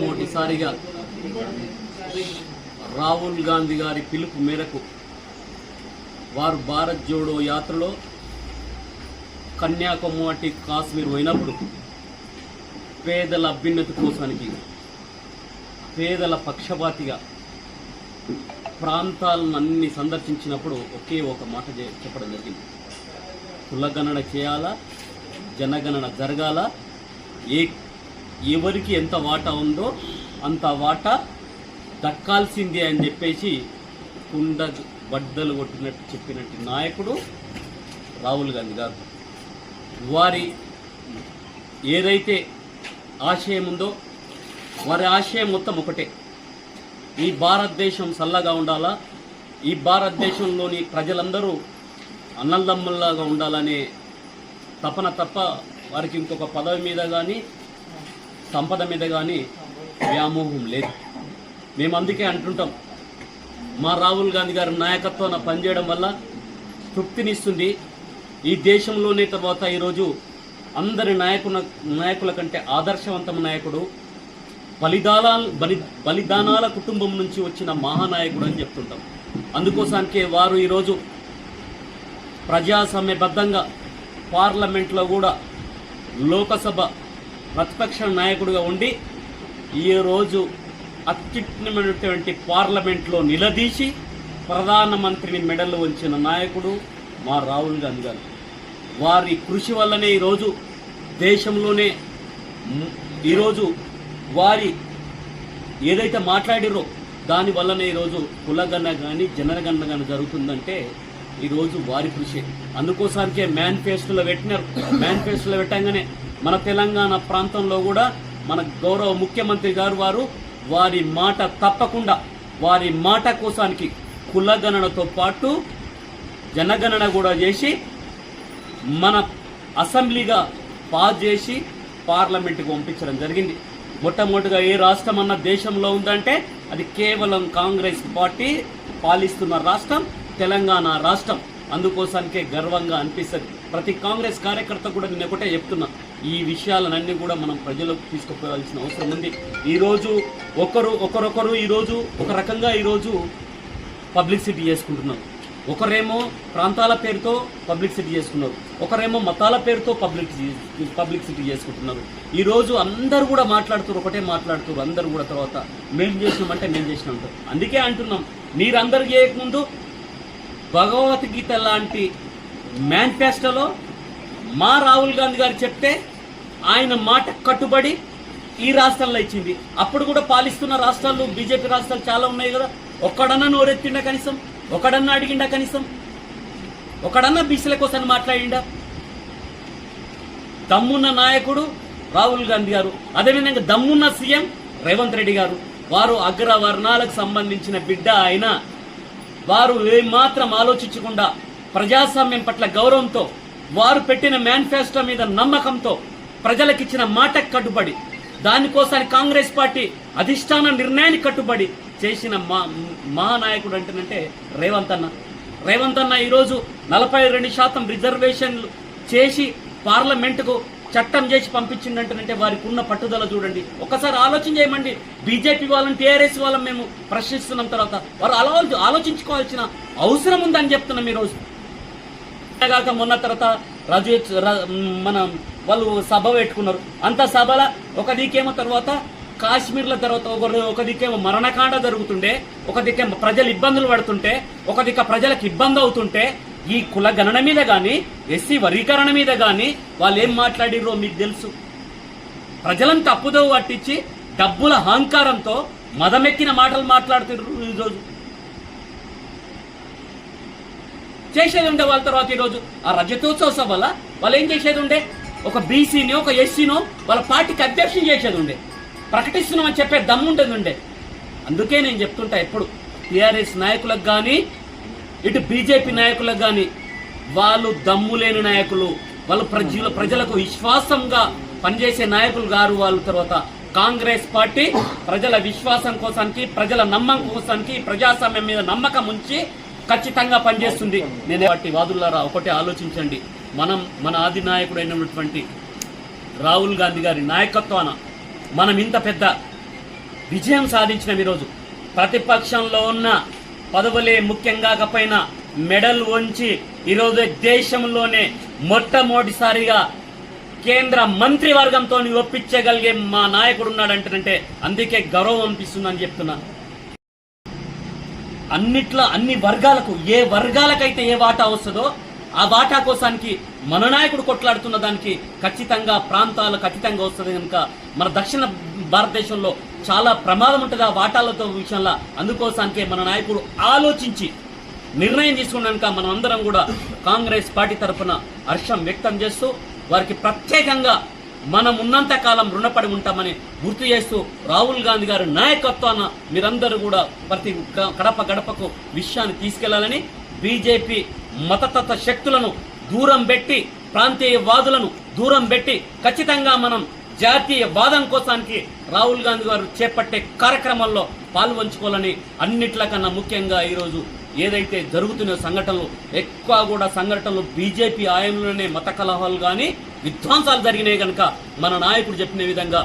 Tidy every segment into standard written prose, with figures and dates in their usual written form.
మొట్టమొదటిసారిగా రాహుల్ గాంధీ గారి పిలుపు మేరకు వారు భారత్ జోడో యాత్రలో కన్యాకుమారి కాశ్మీర్ పోయినప్పుడు పేదల అభ్యున్నతి కోసానికి పేదల పక్షపాతిగా ప్రాంతాలను అన్ని సందర్శించినప్పుడు ఒకే ఒక మాట చెప్పడం జరిగింది. కులగణన చేయాలా, జనగణన జరగాల, ఎవరికి ఎంత వాటా ఉందో అంత వాటా దక్కాల్సిందే అని చెప్పేసి కుండ బద్దలు కొట్టినట్టు చెప్పినట్టు నాయకుడు రాహుల్ గాంధీ గారు. వారి ఏదైతే ఆశయం ఉందో వారి ఆశయం మొత్తం ఒకటే, ఈ భారతదేశం చల్లగా ఉండాలా, ఈ భారతదేశంలోని ప్రజలందరూ అన్నదమ్ముల్లాగా ఉండాలనే తపన తప్ప వారికి ఇంకొక పదవి మీద కానీ సంపద మీద కానీ వ్యామోహం లేదు. మేము అందుకే అంటుంటాం, మా రాహుల్ గాంధీ గారి నాయకత్వాన్ని పనిచేయడం వల్ల తృప్తినిస్తుంది. ఈ దేశంలోనే తర్వాత ఈరోజు అందరి నాయకుల కంటే ఆదర్శవంతమైన నాయకుడు, బలిదానాల కుటుంబం నుంచి వచ్చిన మహానాయకుడు అని చెప్తుంటాం. అందుకోసానికే వారు ఈరోజు ప్రజాస్వామ్యబద్ధంగా పార్లమెంట్లో కూడా లోకసభ ప్రతిపక్ష నాయకుడిగా ఉండి ఈరోజు అత్యున్నతమైనటువంటి పార్లమెంట్లో నిలదీసి ప్రధానమంత్రిని మెడలు వంచిన నాయకుడు మా రాహుల్ గాంధీ గారు. వారి కృషి వల్లనే ఈరోజు దేశంలోనే ఈరోజు వారి ఏదైతే మాట్లాడిరో దానివల్లనే ఈరోజు కులగణన కానీ జనగణన కానీ జరుగుతుందంటే ఈరోజు వారి కృషి. అందుకోసానికే మేనిఫెస్టోలో పెట్టినారు. మేనిఫెస్టోలో పెట్టంగానే మన తెలంగాణ ప్రాంతంలో కూడా మన గౌరవ ముఖ్యమంత్రి గారు వారి మాట తప్పకుండా వారి మాట కోసానికి కులగణనతో పాటు జనగణన కూడా చేసి మన అసెంబ్లీగా పాస్ చేసి పార్లమెంటుకు పంపించడం జరిగింది. మొట్టమొదటిగా ఏ రాష్ట్రం అన్న దేశంలో ఉందంటే అది కేవలం కాంగ్రెస్ పార్టీ పాలిస్తున్న రాష్ట్రం తెలంగాణ రాష్ట్రం. అందుకోసానికే గర్వంగా అనిపిస్తుంది. ప్రతి కాంగ్రెస్ కార్యకర్త కూడా నేను ఒకటే చెప్తున్నా, ఈ విషయాలన్నీ కూడా మనం ప్రజలకు తీసుకుపోవాల్సిన అవసరం ఉంది. ఈరోజు ఒకరొకరు ఈరోజు ఒక రకంగా ఈరోజు పబ్లిసిటీ చేసుకుంటున్నారు. ఒకరేమో ప్రాంతాల పేరుతో పబ్లిసిటీ చేసుకున్నారు, ఒకరేమో మతాల పేరుతో పబ్లిసిటీ చేసుకుంటున్నారు. ఈరోజు అందరూ కూడా ఒకటే మాట్లాడుతున్నారు. అందరూ కూడా తర్వాత మేము చేసినామంటే మేము చేసినాం అంటారు. అందుకే అంటున్నాం, మీరందరూ చేయకముందు భగవద్గీత లాంటి మేనిఫెస్టోలో మా రాహుల్ గాంధీ గారు చెప్తే ఆయన మాట కట్టుబడి ఈ రాష్ట్రాల్లో ఇచ్చింది. అప్పుడు కూడా పాలిస్తున్న రాష్ట్రాలు బీజేపీ రాష్ట్రాలు చాలా ఉన్నాయి కదా. ఒక్కడన్నా నోరెత్తిండా కనీసం? ఒకడన్నా అడిగిండా కనీసం? ఒకడన్నా బీసీల కోసం మాట్లాడిండా? దమ్మున్న నాయకుడు రాహుల్ గాంధీ గారు. అదేవిధంగా దమ్మున్న సీఎం రేవంత్ రెడ్డి గారు. వారు అగ్రవర్ణాలకు సంబంధించిన బిడ్డ అయినా వారు ఏమాత్రం ఆలోచించకుండా ప్రజాస్వామ్యం పట్ల గౌరవంతో వారు పెట్టిన మేనిఫెస్టో మీద నమ్మకంతో ప్రజలకిచ్చిన మాటకు కట్టుబడి దానికోసానికి కాంగ్రెస్ పార్టీ అధిష్టాన నిర్ణయానికి కట్టుబడి చేసిన మహానాయకుడు అంటేనంటే రేవంత్ అన్న ఈరోజు 42% రిజర్వేషన్లు చేసి పార్లమెంటుకు చట్టం చేసి పంపించిందంటేనంటే వారికి ఉన్న పట్టుదల చూడండి. ఒకసారి ఆలోచన చేయమండి. బీజేపీ వాళ్ళని టీఆర్ఎస్ వాళ్ళని మేము ప్రశ్నిస్తున్నాం. తర్వాత వారు ఆలోచించుకోవాల్సిన అవసరం ఉందని చెప్తున్నాం ఈరోజు. కాక మొన్న తర్వాత వాళ్ళు సభ పెట్టుకున్నారు. అంత సభలో ఒక దిక్కేమో తర్వాత కాశ్మీర్ల తర్వాత ఒక దిక్కేమో మరణకాండ జరుగుతుండే, ఒక దిక్కేమో ప్రజలు ఇబ్బందులు పడుతుంటే, ఒక దిక్క ప్రజలకు ఇబ్బంది అవుతుంటే ఈ కుల గణన మీద కానీ ఎస్సీ వర్గీకరణ మీద కానీ వాళ్ళు ఏం మాట్లాడిరో మీకు తెలుసు. ప్రజలను తప్పుదో పట్టించి డబ్బుల అహంకారంతో మదమెక్కిన మాటలు మాట్లాడుతున్నారు. ఈరోజు చేసేది ఉండే వాళ్ళ తర్వాత ఈరోజు ఆ రజతోత్సవ సభల వాళ్ళు ఏం చేసేది ఉండే, ఒక బీసీనో ఒక ఎస్సీనో వాళ్ళ పార్టీకి అధ్యక్షుని చేసేది ఉండే, ప్రకటిస్తున్నామని చెప్పే దమ్ముండేది ఉండే. అందుకే నేను చెప్తుంటా ఎప్పుడు టీఆర్ఎస్ నాయకులకు కానీ ఇటు బీజేపీ నాయకులకు కానీ వాళ్ళు దమ్ము లేని నాయకులు, వాళ్ళు ప్రజలకు విశ్వాసంగా పనిచేసే నాయకులు గారు. వాళ్ళ తర్వాత కాంగ్రెస్ పార్టీ ప్రజల విశ్వాసం కోసానికి ప్రజల నమ్మకం కోసానికి ప్రజాస్వామ్యం మీద నమ్మకం ఉంచి ఖచ్చితంగా పనిచేస్తుంది. నేనే వాటి వాదులారా ఒకటే ఆలోచించండి. మన ఆది నాయకుడైనటువంటి రాహుల్ గాంధీ గారి నాయకత్వాన మనం ఇంత పెద్ద విజయం సాధించిన ఈరోజు ప్రతిపక్షంలో ఉన్న పదవులే ముఖ్యం కాకపోయినా మెడల్ వంచి ఈరోజు దేశంలోనే మొట్టమొదటిసారిగా కేంద్ర మంత్రివర్గంతో ఒప్పించగలిగే మా నాయకుడు ఉన్నాడంటే అందుకే గౌరవం అనిపిస్తుందని చెప్తున్నా. అన్నిట్లో అన్ని వర్గాలకు ఏ వర్గాలకైతే ఏ వాటా వస్తుందో ఆ వాటా కోసానికి మన నాయకుడు కొట్లాడుతున్న దానికి ఖచ్చితంగా ప్రాంతాలు ఖచ్చితంగా వస్తుంది కనుక మన దక్షిణ భారతదేశంలో చాలా ప్రమాదం ఉంటుంది ఆ వాటాలతో విషయంలో. అందుకోసానికే మన నాయకుడు ఆలోచించి నిర్ణయం తీసుకున్నాక మనం అందరం కూడా కాంగ్రెస్ పార్టీ తరఫున హర్షం వ్యక్తం చేస్తూ వారికి ప్రత్యేకంగా మనం ఉన్నంత కాలం రుణపడి ఉంటామని గుర్తు చేస్తూ రాహుల్ గాంధీ గారి నాయకత్వాన మీరందరూ కూడా ప్రతి గడప గడపకు విషయాన్ని తీసుకెళ్లాలని, బీజేపీ మతతత్వ శక్తులను దూరం పెట్టి ప్రాంతీయవాదులను దూరం పెట్టి ఖచ్చితంగా మనం జాతీయ వాదం కోసానికి రాహుల్ గాంధీ గారు చేపట్టే కార్యక్రమాల్లో పాల్పంచుకోవాలని, అన్నిట్లకన్నా ముఖ్యంగా ఈరోజు ఏదైతే జరుగుతున్న సంఘటనలు ఎక్కువ కూడా సంఘటనలు బీజేపీ ఆయంలోనే మత కలహాలు కానీ విధ్వంసాలు జరిగినాయి కనుక మన నాయకుడు చెప్పిన విధంగా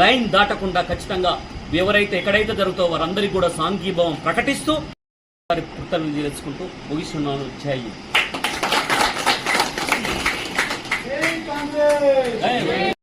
లైన్ దాటకుండా ఖచ్చితంగా ఎవరైతే ఎక్కడైతే జరుగుతావో వారందరికీ కూడా సాంఘీభావం ప్రకటిస్తూ వారి కృతజ్ఞతలు తెలుసుకుంటూ ముగిస్తున్నాను. జై హింద్.